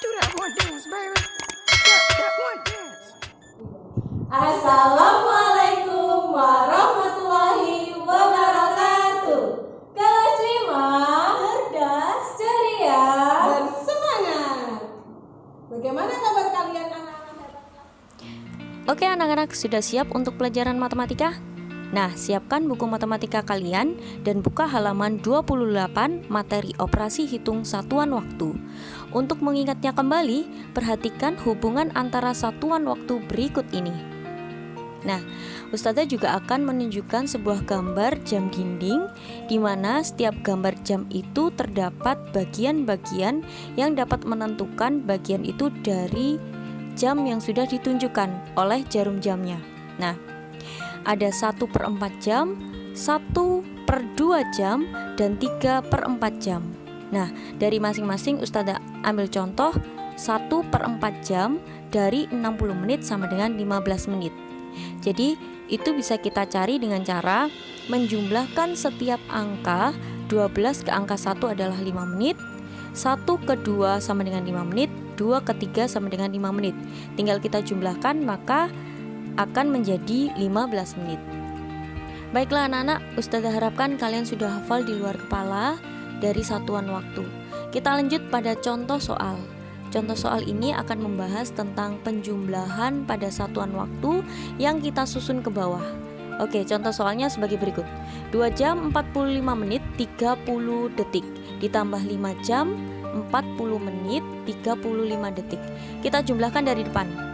Do that one dance, baby. That one dance. Assalamualaikum warahmatullahi wabarakatuh. Kelas 5 cerdas, ceria, bersemangat. Bagaimana kabar kalian anak-anak? Oke anak-anak, sudah siap untuk pelajaran matematika? Nah, siapkan buku matematika kalian dan buka halaman 28 materi operasi hitung satuan waktu. Untuk mengingatnya kembali, perhatikan hubungan antara satuan waktu berikut ini. Nah, Ustazah juga akan menunjukkan sebuah gambar jam dinding di mana setiap gambar jam itu terdapat bagian-bagian yang dapat menentukan bagian itu dari jam yang sudah ditunjukkan oleh jarum jamnya. Nah, ada 1/4 jam, 1/2 jam, dan 3/4 jam. Nah, dari masing-masing Ustazah ambil contoh 1/4 jam dari 60 menit sama dengan 15 menit. Jadi, itu bisa kita cari dengan cara menjumlahkan setiap angka. 12 ke angka 1 adalah 5 menit, 1 ke 2 sama dengan 5 menit, 2 ke 3 sama dengan 5 menit. Tinggal kita jumlahkan, maka akan menjadi 15 menit. Baiklah anak-anak, Ustazah harapkan kalian sudah hafal di luar kepala dari satuan waktu. Kita lanjut pada contoh soal. Contoh soal ini akan membahas tentang penjumlahan pada satuan waktu yang kita susun ke bawah. Oke, contoh soalnya sebagai berikut. 2 jam 45 menit 30 detik ditambah 5 jam 40 menit 35 detik. Kita jumlahkan dari depan.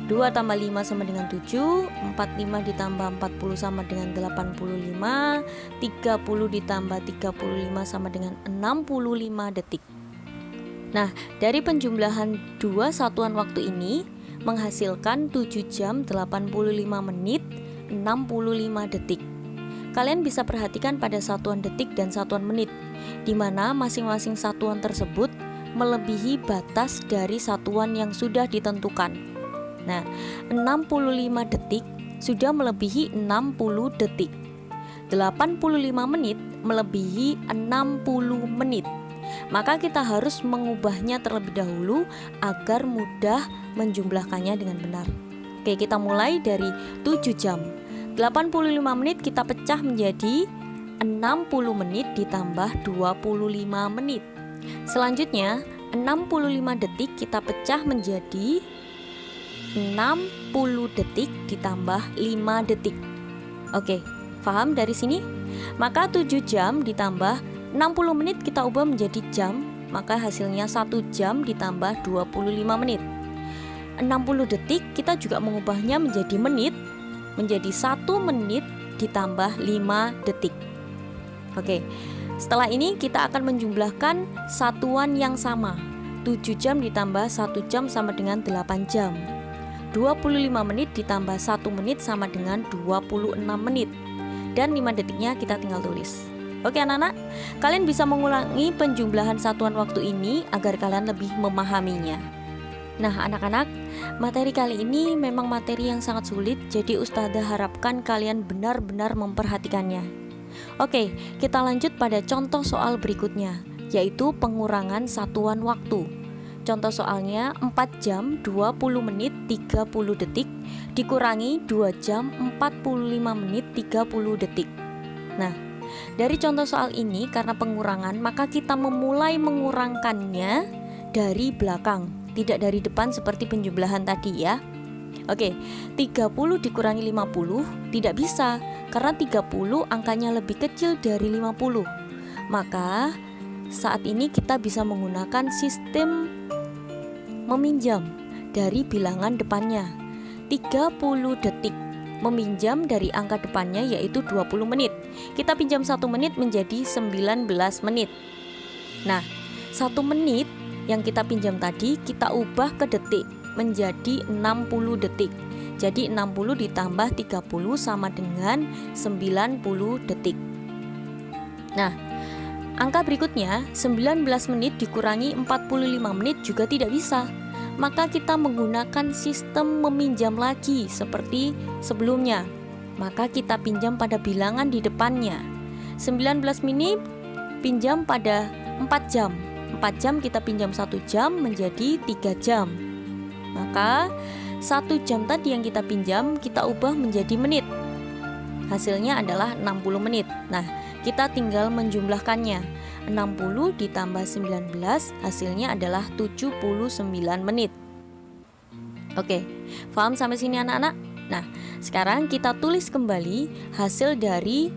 2 tambah 5 sama dengan 7, 45 ditambah 40 sama dengan 85, 30 ditambah 35 sama dengan 65 detik. Nah, dari penjumlahan dua satuan waktu ini menghasilkan 7 jam 85 menit 65 detik. Kalian bisa perhatikan pada satuan detik dan satuan menit, di mana masing-masing satuan tersebut melebihi batas dari satuan yang sudah ditentukan. Nah, 65 detik sudah melebihi 60 detik. 85 menit melebihi 60 menit. Maka kita harus mengubahnya terlebih dahulu agar mudah menjumlahkannya dengan benar. Oke, kita mulai dari 7 jam. 85 menit kita pecah menjadi 60 menit ditambah 25 menit. Selanjutnya, 65 detik kita pecah menjadi 60 detik ditambah 5 detik. Oke, paham dari sini? Maka 7 jam ditambah 60 menit kita ubah menjadi jam, maka hasilnya 1 jam ditambah 25 menit. 60 detik kita juga mengubahnya menjadi menit, menjadi 1 menit ditambah 5 detik. Oke, setelah ini kita akan menjumlahkan satuan yang sama. 7 jam ditambah 1 jam sama dengan 8 jam. 25 menit ditambah 1 menit sama dengan 26 menit. Dan 5 detiknya kita tinggal tulis. Oke anak-anak, kalian bisa mengulangi penjumlahan satuan waktu ini agar kalian lebih memahaminya. Nah anak-anak, materi kali ini memang materi yang sangat sulit, jadi Ustazah harapkan kalian benar-benar memperhatikannya. Oke, kita lanjut pada contoh soal berikutnya, yaitu pengurangan satuan waktu. Contoh soalnya 4 jam 20 menit 30 detik dikurangi 2 jam 45 menit 30 detik. Nah, dari contoh soal ini karena pengurangan maka kita memulai mengurangkannya dari belakang, tidak dari depan seperti penjumlahan tadi ya. Oke, 30 dikurangi 50 tidak bisa karena 30 angkanya lebih kecil dari 50. Maka saat ini kita bisa menggunakan sistem meminjam dari bilangan depannya. 30 detik meminjam dari angka depannya yaitu 20 menit. Kita pinjam 1 menit menjadi 19 menit. Nah, 1 menit yang kita pinjam tadi kita ubah ke detik menjadi 60 detik. Jadi 60 ditambah 30 sama dengan 90 detik. Nah, angka berikutnya 19 menit dikurangi 45 menit juga tidak bisa. Maka kita menggunakan sistem meminjam lagi seperti sebelumnya. Maka kita pinjam pada bilangan di depannya. 19 menit pinjam pada 4 jam. 4 jam kita pinjam 1 jam menjadi 3 jam. Maka 1 jam tadi yang kita pinjam kita ubah menjadi menit. Hasilnya adalah 60 menit. Nah, kita tinggal menjumlahkannya. 60 ditambah 19 hasilnya adalah 79 menit. Oke, paham sampai sini anak-anak? Nah, sekarang kita tulis kembali hasil dari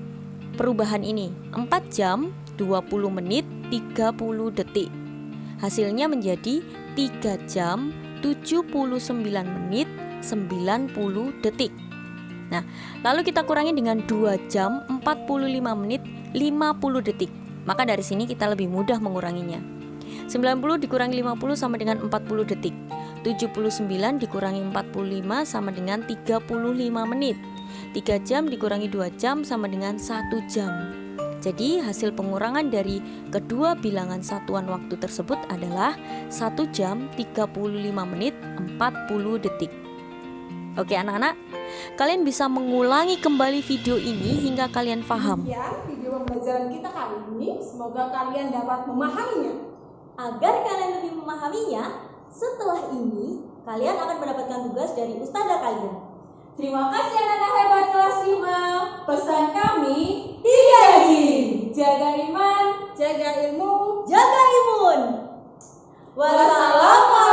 perubahan ini. 4 jam 20 menit 30 detik. Hasilnya menjadi 3 jam 79 menit 90 detik. Nah, lalu kita kurangi dengan 2 jam 45 menit 50 detik. Maka dari sini kita lebih mudah menguranginya. 90 dikurangi 50 sama dengan 40 detik. 79 dikurangi 45 sama dengan 35 menit. 3 jam dikurangi 2 jam sama dengan 1 jam. Jadi hasil pengurangan dari kedua bilangan satuan waktu tersebut adalah 1 jam 35 menit 40 detik. Oke anak-anak, kalian bisa mengulangi kembali video ini hingga kalian paham. Demikian video pembelajaran kita kali ini. Semoga kalian dapat memahaminya. Agar kalian lebih memahaminya, setelah ini kalian akan mendapatkan tugas dari ustazah kalian. Terima kasih anak-anak hebat kelas 5. Pesan kami 3G. Jaga iman, jaga ilmu, jaga imun. Wassalamualaikum.